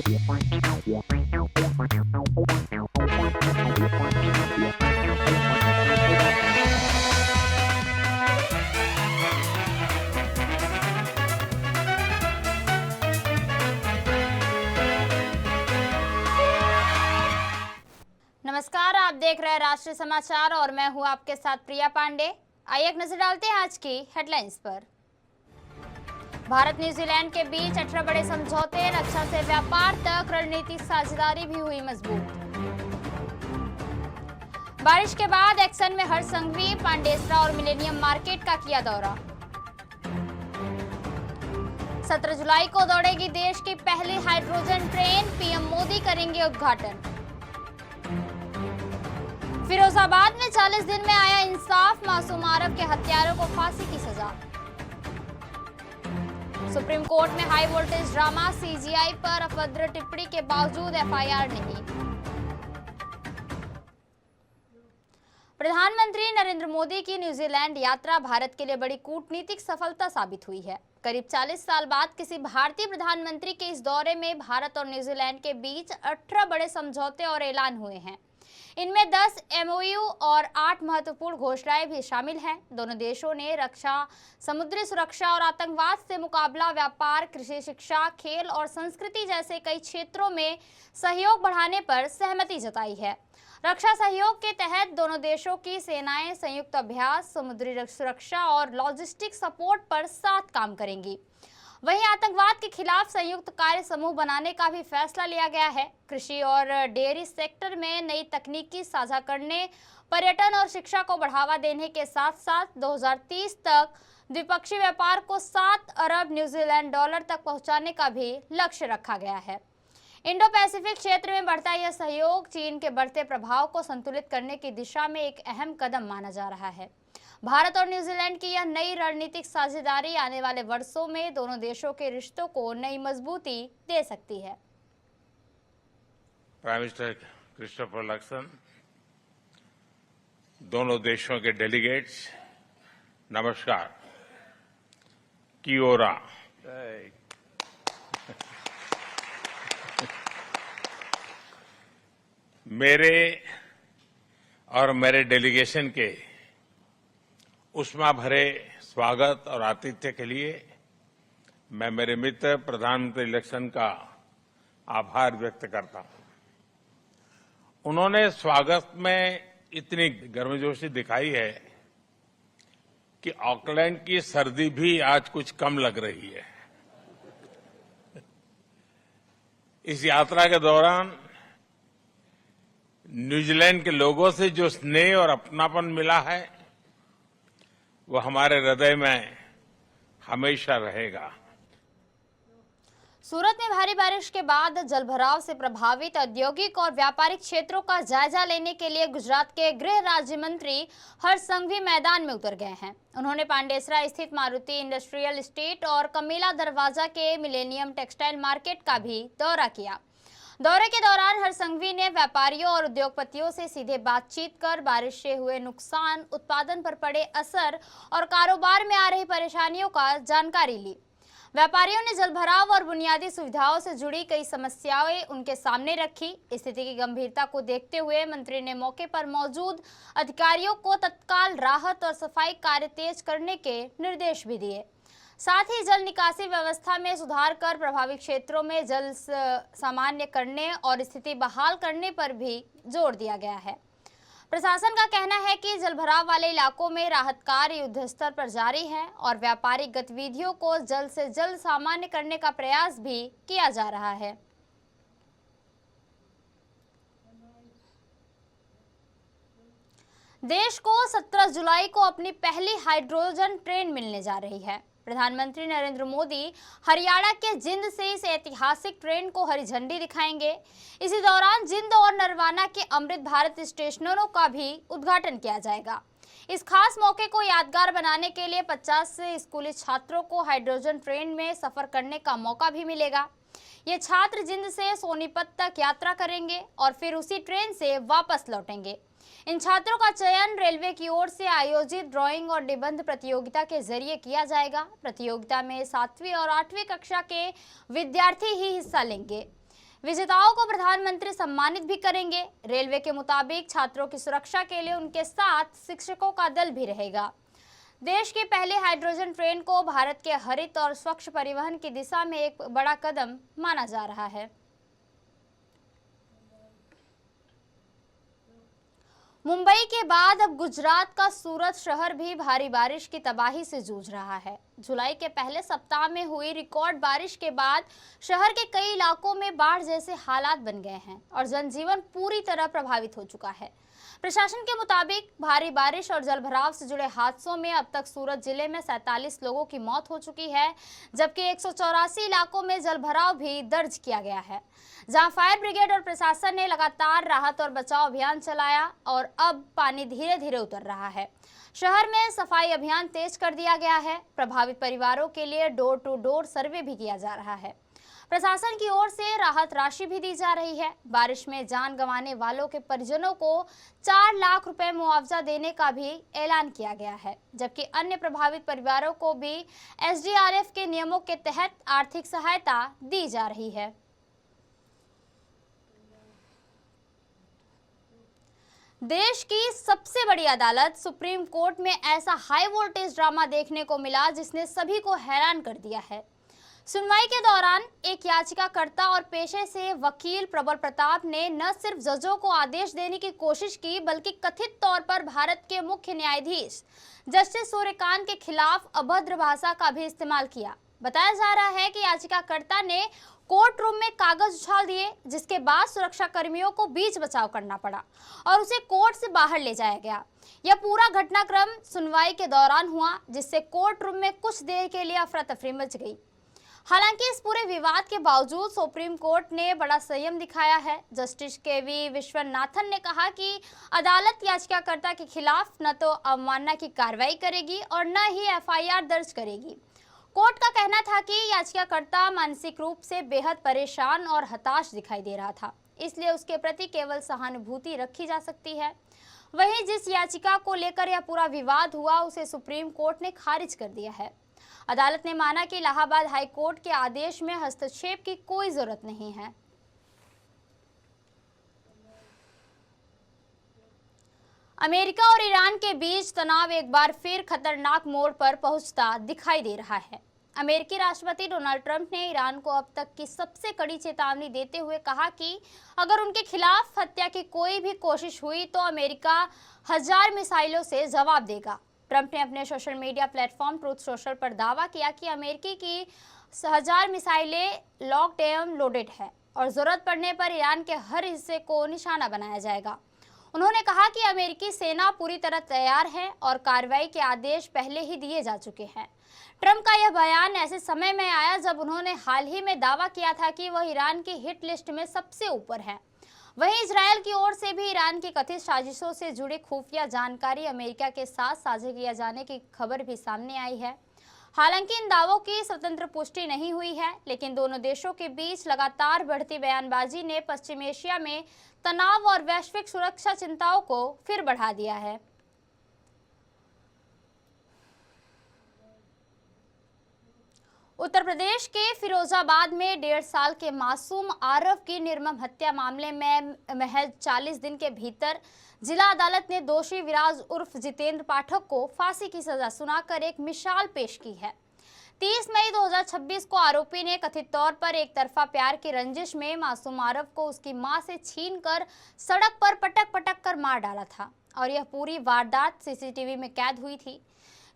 नमस्कार, आप देख रहे हैं राष्ट्रीय समाचार और मैं हूं आपके साथ प्रिया पांडे। आइए एक नजर डालते हैं आज की हेडलाइंस पर। भारत न्यूजीलैंड के बीच 18 बड़े समझौते, रक्षा से व्यापार तक रणनीतिक साझेदारी भी हुई मजबूत। बारिश के बाद एक्सन में हर्ष संघवी, पांडेसरा और मिलेनियम मार्केट का किया दौरा। 17 जुलाई को दौड़ेगी देश की पहली हाइड्रोजन ट्रेन, पीएम मोदी करेंगे उद्घाटन। फिरोजाबाद में 40 दिन में आया इंसाफ, मासूम अरब के हत्यारों को फांसी की सजा। सुप्रीम कोर्ट में हाई वोल्टेज ड्रामा, सीजीआई पर अभद्र टिप्पणी के बावजूद एफआईआर नहीं। प्रधानमंत्री नरेंद्र मोदी की न्यूजीलैंड यात्रा भारत के लिए बड़ी कूटनीतिक सफलता साबित हुई है। करीब 40 साल बाद किसी भारतीय प्रधानमंत्री के इस दौरे में भारत और न्यूजीलैंड के बीच 18 बड़े समझौते और ऐलान हुए हैं। इनमें 10 एमओयू और 8 महत्वपूर्ण घोषणाएं भी शामिल हैं। दोनों देशों ने रक्षा, समुद्री सुरक्षा और आतंकवाद से मुकाबला, व्यापार, कृषि, शिक्षा, खेल और संस्कृति जैसे कई क्षेत्रों में सहयोग बढ़ाने पर सहमति जताई है। रक्षा सहयोग के तहत दोनों देशों की सेनाएं संयुक्त अभ्यास, समुद्री सुरक्षा और लॉजिस्टिक सपोर्ट पर साथ काम करेंगी। वहीं आतंकवाद के खिलाफ संयुक्त कार्य समूह बनाने का भी फैसला लिया गया है। कृषि और डेयरी सेक्टर में नई तकनीकी साझा करने, पर्यटन और शिक्षा को बढ़ावा देने के साथ साथ 2030 तक द्विपक्षीय व्यापार को 7 अरब न्यूजीलैंड डॉलर तक पहुंचाने का भी लक्ष्य रखा गया है। इंडो पैसिफिक क्षेत्र में बढ़ता यह सहयोग चीन के बढ़ते प्रभाव को संतुलित करने की दिशा में एक अहम कदम माना जा रहा है। भारत और न्यूजीलैंड की यह नई रणनीतिक साझेदारी आने वाले वर्षों में दोनों देशों के रिश्तों को नई मजबूती दे सकती है। प्राइम मिनिस्टर क्रिस्टोफर लक्सन, दोनों देशों के डेलीगेट्स, नमस्कार। कियोरा। मेरे और मेरे डेलीगेशन के उष्मा भरे स्वागत और आतिथ्य के लिए मैं मेरे मित्र प्रधानमंत्री लक्सन का आभार व्यक्त करता हूं। उन्होंने स्वागत में इतनी गर्मजोशी दिखाई है कि ऑकलैंड की सर्दी भी आज कुछ कम लग रही है। इस यात्रा के दौरान न्यूजीलैंड के लोगों से जो स्नेह और अपनापन मिला है वो हमारे हृदय में हमेशा रहेगा। सूरत में भारी बारिश के बाद जलभराव से प्रभावित औद्योगिक और व्यापारिक क्षेत्रों का जायजा लेने के लिए गुजरात के गृह राज्य मंत्री हर्ष संघवी मैदान में उतर गए हैं। उन्होंने पांडेसरा स्थित मारुति इंडस्ट्रियल एस्टेट और कमेला दरवाजा के मिलेनियम टेक्सटाइल मार्केट का भी दौरा किया। दौरे के दौरान हर्ष संघवी ने व्यापारियों और उद्योगपतियों से सीधे बातचीत कर बारिश से हुए नुकसान, उत्पादन पर पड़े असर और कारोबार में आ रही परेशानियों का जानकारी ली। व्यापारियों ने जलभराव और बुनियादी सुविधाओं से जुड़ी कई समस्याएं उनके सामने रखी। स्थिति की गंभीरता को देखते हुए मंत्री ने मौके पर मौजूद अधिकारियों को तत्काल राहत और सफाई कार्य तेज करने के निर्देश भी दिए। साथ ही जल निकासी व्यवस्था में सुधार कर प्रभावित क्षेत्रों में जल सामान्य करने और स्थिति बहाल करने पर भी जोर दिया गया है। प्रशासन का कहना है कि जलभराव वाले इलाकों में राहत कार्य युद्ध स्तर पर जारी है और व्यापारिक गतिविधियों को जल्द से जल्द सामान्य करने का प्रयास भी किया जा रहा है। देश को 17 जुलाई को अपनी पहली हाइड्रोजन ट्रेन मिलने जा रही है। प्रधानमंत्री नरेंद्र मोदी हरियाणा के जिंद से इस ऐतिहासिक ट्रेन को हरी झंडी दिखाएंगे। इसी दौरान जिंद और नरवाना के अमृत भारत स्टेशनों का भी उद्घाटन किया जाएगा। इस खास मौके को यादगार बनाने के लिए 50 से स्कूली छात्रों को हाइड्रोजन ट्रेन में सफर करने का मौका भी मिलेगा। ये छात्र जिंद से सोनीपत तक यात्रा करेंगे और फिर उसी ट्रेन से वापस लौटेंगे। इन छात्रों का चयन रेलवे की ओर से आयोजित ड्राइंग और निबंध प्रतियोगिता के जरिए किया जाएगा। प्रतियोगिता में 7वीं और 8वीं कक्षा के विद्यार्थी ही हिस्सा लेंगे। विजेताओं को प्रधानमंत्री सम्मानित भी करेंगे। रेलवे के मुताबिक छात्रों की सुरक्षा के लिए उनके साथ शिक्षकों का दल भी रहेगा। देश की पहली हाइड्रोजन ट्रेन को भारत के हरित और स्वच्छ परिवहन की दिशा में एक बड़ा कदम माना जा रहा है। मुंबई के बाद अब गुजरात का सूरत शहर भी भारी बारिश की तबाही से जूझ रहा है। जुलाई के पहले सप्ताह में हुई रिकॉर्ड बारिश के बाद शहर के कई इलाकों में बाढ़ जैसे हालात बन गए हैं और जनजीवन पूरी तरह प्रभावित हो चुका है। प्रशासन के मुताबिक भारी बारिश और जलभराव से जुड़े हादसों में अब तक सूरत जिले में 47 लोगों की मौत हो चुकी है, जबकि 184 इलाकों में जलभराव भी दर्ज किया गया है, जहां फायर ब्रिगेड और प्रशासन ने लगातार राहत और बचाव अभियान चलाया और अब पानी धीरे धीरे उतर रहा है। शहर में सफाई अभियान तेज कर दिया गया है। प्रभावित परिवारों के लिए डोर टू डोर सर्वे भी किया जा रहा है। प्रशासन की ओर से राहत राशि भी दी जा रही है। बारिश में जान गंवाने वालों के परिजनों को 4 लाख रुपए मुआवजा देने का भी ऐलान किया गया है, जबकि अन्य प्रभावित परिवारों को भी एसडीआरएफ के नियमों के तहत आर्थिक सहायता दी जा रही है। देश की सबसे बड़ी अदालत सुप्रीम कोर्ट में ऐसा हाई वोल्टेज ड्रामा देखने को मिला जिसने सभी को हैरान कर दिया है। सुनवाई के दौरान एक याचिकाकर्ता और पेशे से वकील प्रबल प्रताप ने न सिर्फ जजों को आदेश देने की कोशिश की, बल्कि कथित तौर पर भारत के मुख्य न्यायाधीश जस्टिस सूर्यकांत के खिलाफ अभद्र भाषा का भी इस्तेमाल किया। बताया जा रहा है कि याचिकाकर्ता ने कोर्ट रूम में कागज उछाल दिए, जिसके बाद सुरक्षा कर्मियों को बीच बचाव करना पड़ा और उसे कोर्ट से बाहर ले जाया गया। यह पूरा घटनाक्रम सुनवाई के दौरान हुआ, जिससे कोर्ट रूम में कुछ देर के लिए अफरा तफरी मच गई। हालांकि इस पूरे विवाद के बावजूद सुप्रीम कोर्ट ने बड़ा संयम दिखाया है। जस्टिस केवी विश्वनाथन ने कहा कि अदालत याचिकाकर्ता के खिलाफ न तो अवमानना की कार्रवाई करेगी और न ही एफआईआर दर्ज करेगी। कोर्ट का कहना था कि याचिकाकर्ता मानसिक रूप से बेहद परेशान और हताश दिखाई दे रहा था, इसलिए उसके प्रति केवल सहानुभूति रखी जा सकती है। वहीं जिस याचिका को लेकर यह पूरा विवाद हुआ, उसे सुप्रीम कोर्ट ने खारिज कर दिया है। अदालत ने माना कि इलाहाबाद हाई कोर्ट के आदेश में हस्तक्षेप की कोई जरूरत नहीं है। अमेरिका और ईरान के बीच तनाव एक बार फिर खतरनाक मोड़ पर पहुंचता दिखाई दे रहा है। अमेरिकी राष्ट्रपति डोनाल्ड ट्रंप ने ईरान को अब तक की सबसे कड़ी चेतावनी देते हुए कहा कि अगर उनके खिलाफ हत्या की कोई भी कोशिश हुई तो अमेरिका 1000 मिसाइलों से जवाब देगा। ट्रंप ने अपने social media platform truth social पर दावा किया कि अमेरिकी की 1000 मिसाइलें लॉक्ड एवं लोडेड है और जरूरत पड़ने पर ईरान के हर हिस्से को निशाना बनाया जाएगा। उन्होंने कहा कि अमेरिकी सेना पूरी तरह तैयार है और कार्रवाई के आदेश पहले ही दिए जा चुके हैं। ट्रंप का यह बयान ऐसे समय में आया जब उन्होंने हाल ही में दावा किया था कि वह ईरान की हिट लिस्ट में सबसे ऊपर है। वहीं इजरायल की ओर से भी ईरान की कथित साजिशों से जुड़ी खुफिया जानकारी अमेरिका के साथ साझा किया जाने की खबर भी सामने आई है। हालांकि इन दावों की स्वतंत्र पुष्टि नहीं हुई है, लेकिन दोनों देशों के बीच लगातार बढ़ती बयानबाजी ने पश्चिम एशिया में तनाव और वैश्विक सुरक्षा चिंताओं को फिर बढ़ा दिया है। उत्तर प्रदेश के फिरोजाबाद में 1.5 साल के मासूम आरव की निर्मम हत्या मामले में महज 40 दिन के भीतर जिला अदालत ने दोषी विराज उर्फ जितेंद्र पाठक को फांसी की सजा सुनाकर एक मिसाल पेश की है। 30 मई 2026 को आरोपी ने कथित तौर पर एक तरफा प्यार की रंजिश में मासूम आरव को उसकी मां से छीनकर सड़क पर पटक पटक कर मार डाला था और यह पूरी वारदात सीसीटीवी में कैद हुई थी,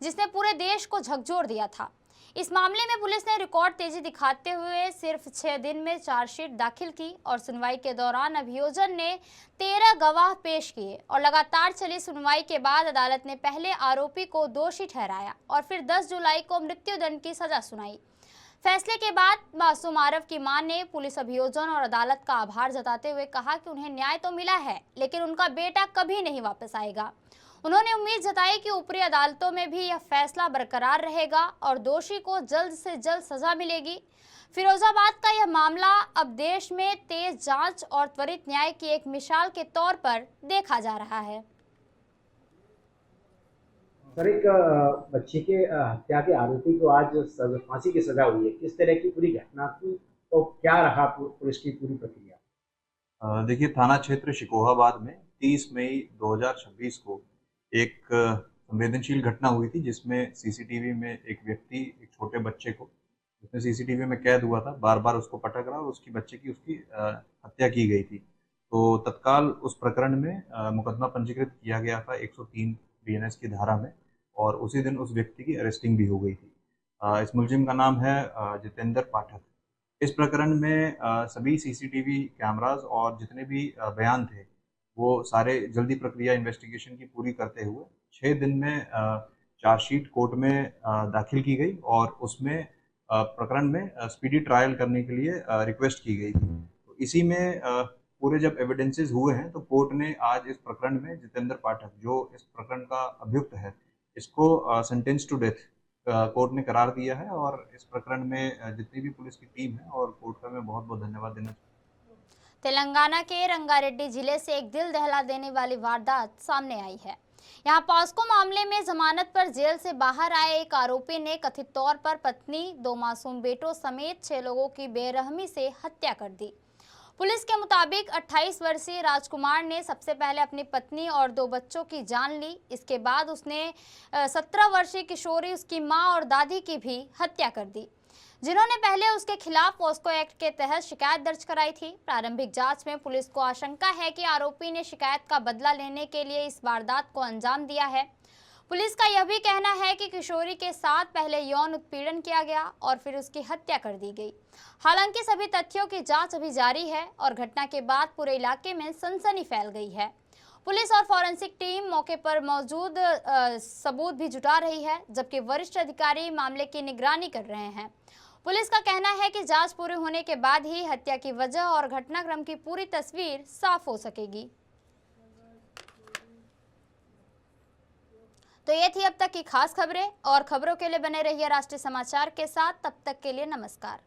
जिसने पूरे देश को झकझोर दिया था। इस मामले में पुलिस ने रिकॉर्ड तेजी दिखाते हुए सिर्फ 6 दिन में चार्जशीट दाखिल की और सुनवाई के दौरान अभियोजन ने 13 गवाह पेश किए और लगातार चली सुनवाई के बाद अदालत ने पहले आरोपी को दोषी ठहराया और फिर 10 जुलाई को मृत्युदंड की सजा सुनाई। फैसले के बाद मासूम आरव की मां ने पुलिस, अभियोजन और अदालत का आभार जताते हुए कहा कि उन्हें न्याय तो मिला है, लेकिन उनका बेटा कभी नहीं वापस आएगा। उन्होंने उम्मीद जताई कि ऊपरी अदालतों में भी यह फैसला बरकरार रहेगा और दोषी को जल्द से जल्द सजा मिलेगी। फिरोजाबाद का यह मामला अब देश में तेज जांच और त्वरित न्याय की एक मिसाल के तौर पर देखा जा रहा है। सर, एक बच्ची के हत्या के आरोपी को आज फांसी की सजा हुई है। किस तरह की पूरी घटना थी तो क्या रहा पुलिस की पूरी प्रक्रिया? देखिए, थाना क्षेत्र शिकोहाबाद में 30 मई 2026 को एक संवेदनशील घटना हुई थी, जिसमें सीसीटीवी में एक व्यक्ति एक छोटे बच्चे को, जिसमें सीसीटीवी में कैद हुआ था, बार बार उसको पटक रहा और उसकी बच्चे की उसकी हत्या की गई थी। तो तत्काल उस प्रकरण में मुकदमा पंजीकृत किया गया था 103 बीएनएस की धारा में, और उसी दिन उस व्यक्ति की अरेस्टिंग भी हो गई थी। इस मुलजिम का नाम है जितेंद्र पाठक। इस प्रकरण में सभी सीसीटीवी कैमरास और जितने भी बयान थे, वो सारे जल्दी प्रक्रिया इन्वेस्टिगेशन की पूरी करते हुए 6 दिन में चार्जशीट कोर्ट में दाखिल की गई, और उसमें प्रकरण में स्पीडी ट्रायल करने के लिए रिक्वेस्ट की गई थी। तो इसी में पूरे जब एविडेंसेस हुए हैं, तो कोर्ट ने आज इस प्रकरण में जितेंद्र पाठक, जो इस प्रकरण का अभियुक्त है, इसको सेंटेंस टू डेथ कोर्ट ने करार दिया है। और इस प्रकरण में जितनी भी पुलिस की टीम है और कोर्ट का मैं बहुत बहुत धन्यवाद देना चाहूँगा। तेलंगाना के रंगारेड्डी जिले से एक दिल दहला देने वाली वारदात सामने आई है। यहाँ पॉस्को मामले में जमानत पर जेल से बाहर आए एक आरोपी ने कथित तौर पर पत्नी, 2 मासूम बेटों समेत 6 लोगों की बेरहमी से हत्या कर दी। पुलिस के मुताबिक 28 वर्षीय राजकुमार ने सबसे पहले अपनी पत्नी और 2 बच्चों की जान ली। इसके बाद उसने 17 वर्षीय किशोरी, उसकी मां और दादी की भी हत्या कर दी, जिन्होंने पहले उसके खिलाफ पॉस्को एक्ट के तहत शिकायत दर्ज कराई थी। प्रारंभिक जांच में पुलिस को आशंका है कि आरोपी ने शिकायत का बदला लेने के लिए इस वारदात को अंजाम दिया है। पुलिस का यह भी कहना है कि किशोरी के साथ पहले यौन उत्पीड़न किया गया और फिर उसकी हत्या कर दी गई। हालांकि सभी तथ्यों की जांच अभी जारी है और घटना के बाद पूरे इलाके में सनसनी फैल गई है। पुलिस और फॉरेंसिक टीम मौके पर मौजूद सबूत भी जुटा रही है, जबकि वरिष्ठ अधिकारी मामले की निगरानी कर रहे हैं। पुलिस का कहना है कि जांच पूरी होने के बाद ही हत्या की वजह और घटनाक्रम की पूरी तस्वीर साफ हो सकेगी। तो ये थी अब तक की खास खबरें, और खबरों के लिए बने रहिए राष्ट्रीय समाचार के साथ। तब तक के लिए नमस्कार।